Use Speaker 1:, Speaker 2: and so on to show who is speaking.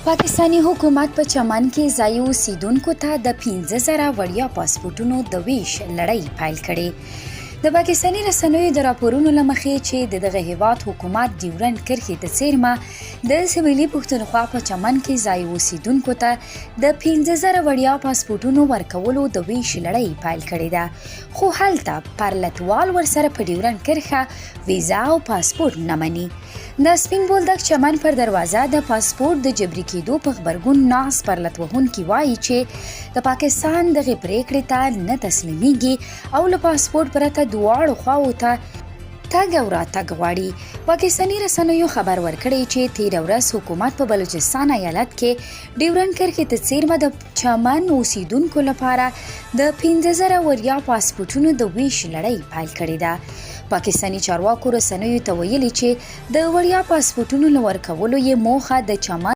Speaker 1: पाकिस्तानी हुकूमत په چمن کې ځایي اوسیدونکو ته د 15,000 وړیا پاسپورټونو د ویش لړۍ پیل کړې. د پاکستاني رسنیو د راپورونو له مخې چې دغه هیواد حکومت ډیورنډ کرښې د څیرمه د سویلي پښتونخوا په چمن کې ځایي اوسیدونکو ته د 15,000 وړیا پاسپورټونو ورکولو د ویش لړۍ پیل کړې ده، خو هلته پرلتوال ورسره په ډیورنډ کرښه ویزا او پاسپورټ نه مني. د سپین بولدک چمن پر دروازه د پاسپورټ د جبري کېدو په غبرګون ناس پرلت وهونکي وایي چې د پاکستان دغې پریکړې ته نه تسلیمیږي او له پاسپورټ پرته دواړو خواو ته تګ او راتګ غواړي. پاکستاني رسنیو خبر ورکړی چې تېره ورځ حکومت په بلوچستان ایالت کې ډیورنډ کرښې ته څیرمه د چمن اوسیدونکو لپاره د 15,000 وړیا پاسپورټونو د ویش لړۍ پیل کړې ده. پاکستاني چارواکو رسنیو ته ویلي چې د وړیا پاسپورټونو له ورکولو یې موخه د چمن